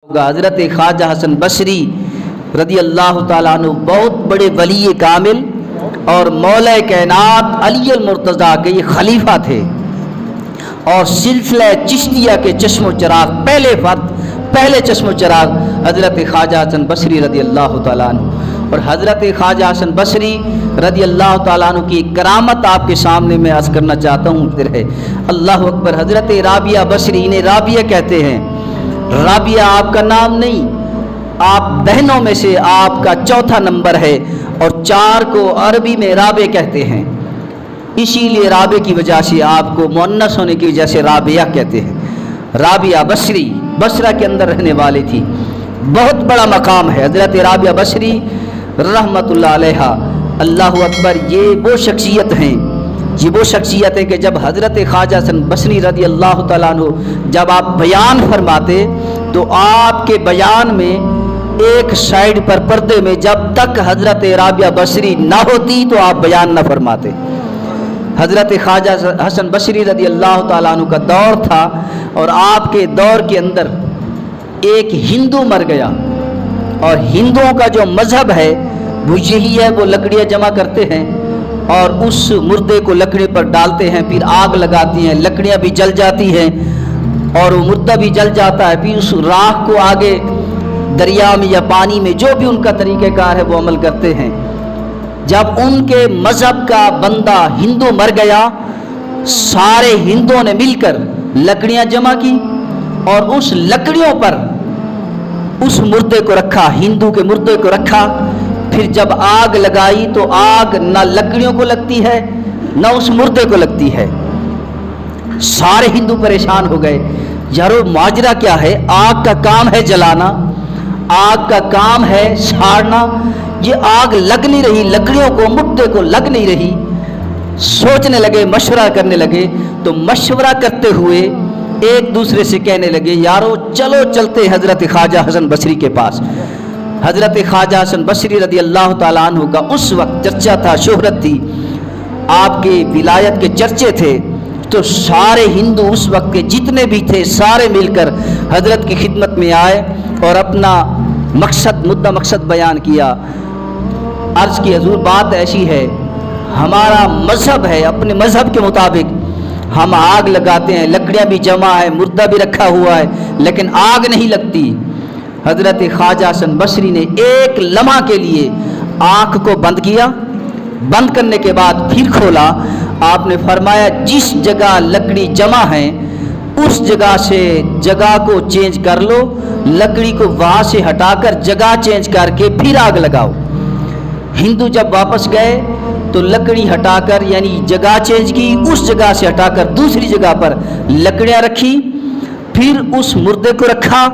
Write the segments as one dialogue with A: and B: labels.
A: حضرت خواجہ حسن بصری رضی اللہ تعالیٰ عنہ بہت بڑے ولی کامل اور مولا کائنات علی المرتضیٰ کے یہ خلیفہ تھے، اور سلسلہ چشتیہ کے چشم و چراغ پہلے چشم و چراغ حضرت خواجہ حسن بصری رضی اللہ تعالیٰ عنہ۔ اور حضرت خواجہ حسن بصری رضی اللہ تعالیٰ عنہ کی کرامت آپ کے سامنے میں عرض کرنا چاہتا ہوں۔ اللہ اکبر۔ حضرت رابعہ بصری، انہیں رابعہ کہتے ہیں۔ رابعہ آپ کا نام نہیں، آپ بہنوں میں سے آپ کا چوتھا نمبر ہے، اور 4 کو عربی میں رابع کہتے ہیں، اسی لیے رابع کی وجہ سے آپ کو مؤنث ہونے کی وجہ سے رابعہ کہتے ہیں۔ رابعہ بصری بصرہ کے اندر رہنے والی تھی، بہت بڑا مقام ہے حضرت رابعہ بصری رحمت اللہ علیہ۔ اللہ اکبر۔ یہ وہ شخصیت ہیں، یہ وہ شخصیت ہے کہ جب حضرت خواجہ حسن بصری رضی اللہ تعالیٰ عنہ جب آپ بیان فرماتے تو آپ کے بیان میں ایک سائیڈ پر پردے میں جب تک حضرت رابعہ بصری نہ ہوتی تو آپ بیان نہ فرماتے۔ حضرت خواجہ حسن بصری رضی اللہ تعالیٰ عنہ کا دور تھا، اور آپ کے دور کے اندر ایک ہندو مر گیا، اور ہندوؤں کا جو مذہب ہے وہ یہی ہے، وہ لکڑیاں جمع کرتے ہیں اور اس مردے کو لکڑی پر ڈالتے ہیں، پھر آگ لگاتی ہیں، لکڑیاں بھی جل جاتی ہیں اور وہ مردہ بھی جل جاتا ہے، پھر اس راکھ کو آگے دریا میں یا پانی میں جو بھی ان کا طریقہ کار ہے وہ عمل کرتے ہیں۔ جب ان کے مذہب کا بندہ ہندو مر گیا، سارے ہندوؤں نے مل کر لکڑیاں جمع کی اور اس لکڑیوں پر اس مردے کو رکھا، ہندو کے مردے کو رکھا۔ پھر جب آگ لگائی تو آگ نہ لکڑیوں کو لگتی ہے نہ اس مردے کو لگتی ہے۔ سارے ہندو پریشان ہو گئے، یارو ماجرا کیا ہے؟ آگ کا کام ہے جلانا، آگ کا کام ہے ساڑنا، یہ آگ لگ نہیں رہی، لکڑیوں کو مردے کو لگ نہیں رہی۔ سوچنے لگے، مشورہ کرنے لگے، تو مشورہ کرتے ہوئے ایک دوسرے سے کہنے لگے، یارو چلو چلتے حضرت خواجہ حسن بصری کے پاس۔ حضرت خواجہ حسن بصری رضی اللہ تعالیٰ عنہ کا اس وقت چرچا تھا، شہرت تھی، آپ کے ولایت کے چرچے تھے، تو سارے ہندو اس وقت کے جتنے بھی تھے سارے مل کر حضرت کی خدمت میں آئے اور اپنا مقصد بیان کیا۔ عرض کی حضور بات ایسی ہے، ہمارا مذہب ہے، اپنے مذہب کے مطابق ہم آگ لگاتے ہیں، لکڑیاں بھی جمع ہے، مردہ بھی رکھا ہوا ہے، لیکن آگ نہیں لگتی۔ حضرت خواجہ حسن بصری نے ایک لمحہ کے لیے آنکھ کو بند کیا، بند کرنے کے بعد پھر کھولا۔ آپ نے فرمایا جس جگہ لکڑی جمع ہے اس جگہ سے جگہ کو چینج کر لو، لکڑی کو وہاں سے ہٹا کر جگہ چینج کر کے پھر آگ لگاؤ۔ ہندو جب واپس گئے تو لکڑی ہٹا کر، یعنی جگہ چینج کی، اس جگہ سے ہٹا کر دوسری جگہ پر لکڑیاں رکھی، پھر اس مردے کو رکھا،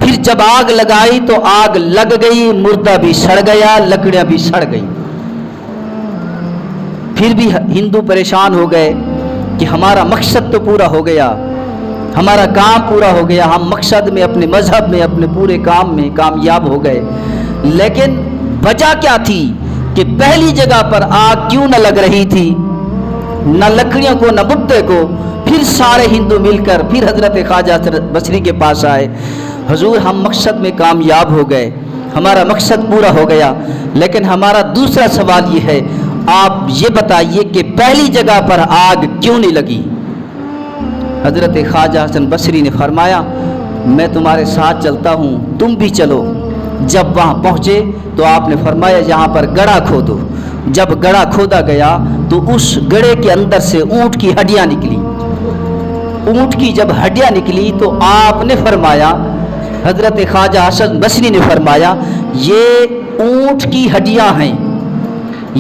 A: پھر جب آگ لگائی تو آگ لگ گئی، مردہ بھی سڑ گیا، لکڑیاں بھی سڑ گئی۔ پھر بھی ہندو پریشان ہو گئے کہ ہمارا مقصد تو پورا ہو گیا، ہمارا کام پورا ہو گیا، ہم مقصد میں، اپنے مذہب میں، اپنے پورے کام میں کامیاب ہو گئے، لیکن وجہ کیا تھی کہ پہلی جگہ پر آگ کیوں نہ لگ رہی تھی، نہ لکڑیوں کو نہ مردے کو؟ پھر سارے ہندو مل کر پھر حضرت خواجہ بصری کے پاس آئے، حضور ہم مقصد میں کامیاب ہو گئے، ہمارا مقصد پورا ہو گیا، لیکن ہمارا دوسرا سوال یہ ہے، آپ یہ بتائیے کہ پہلی جگہ پر آگ کیوں نہیں لگی؟ حضرت خواجہ حسن بصری نے فرمایا میں تمہارے ساتھ چلتا ہوں، تم بھی چلو۔ جب وہاں پہنچے تو آپ نے فرمایا یہاں پر گڑھا کھودو۔ جب گڑھا کھودا گیا تو اس گڑھے کے اندر سے اونٹ کی ہڈیاں نکلی۔ اونٹ کی جب ہڈیاں نکلی تو آپ نے فرمایا، حضرت خواجہ حسن بصری نے فرمایا یہ اونٹ کی ہڈیاں ہیں،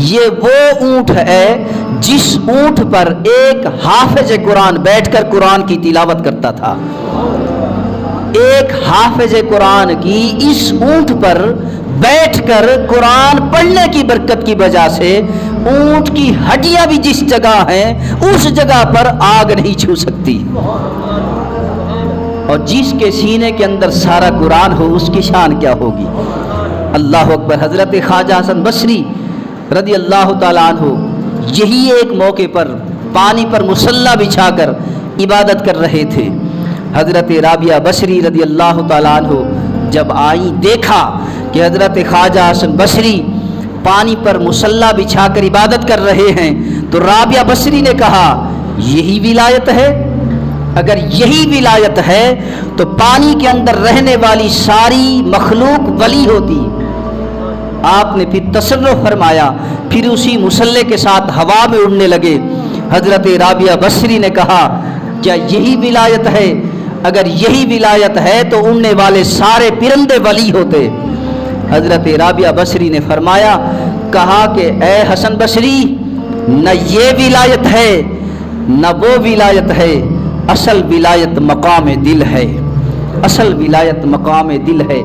A: یہ وہ اونٹ ہے جس اونٹ پر ایک حافظ قرآن بیٹھ کر قرآن کی تلاوت کرتا تھا۔ ایک حافظ قرآن کی اس اونٹ پر بیٹھ کر قرآن پڑھنے کی برکت کی وجہ سے اونٹ کی ہڈیاں بھی جس جگہ ہیں اس جگہ پر آگ نہیں چھو سکتی، اور جس کے سینے کے اندر سارا قرآن ہو اس کی شان کیا ہوگی؟ اللہ اکبر۔ حضرت خواجہ حسن بصری رضی اللہ تعالیٰ عنہ یہی ایک موقع پر پانی پر مصلی بچھا کر عبادت کر رہے تھے۔ حضرت رابعہ بصری رضی اللہ تعالیٰ عنہ جب آئیں دیکھا کہ حضرت خواجہ حسن بصری پانی پر مصلی بچھا کر عبادت کر رہے ہیں تو رابعہ بصری نے کہا یہی ولایت ہے؟ اگر یہی ولایت ہے تو پانی کے اندر رہنے والی ساری مخلوق ولی ہوتی۔ آپ نے پھر تصرف فرمایا، پھر اسی مصلی کے ساتھ ہوا میں اڑنے لگے۔ حضرت رابعہ بصری نے کہا کیا یہی ولایت ہے؟ اگر یہی ولایت ہے تو اڑنے والے سارے پرندے ولی ہوتے۔ حضرت رابعہ بصری نے فرمایا، کہا کہ اے حسن بصری، نہ یہ ولایت ہے نہ وہ ولایت ہے، اصل ولایت مقام دل ہے، اصل ولایت مقام دل ہے۔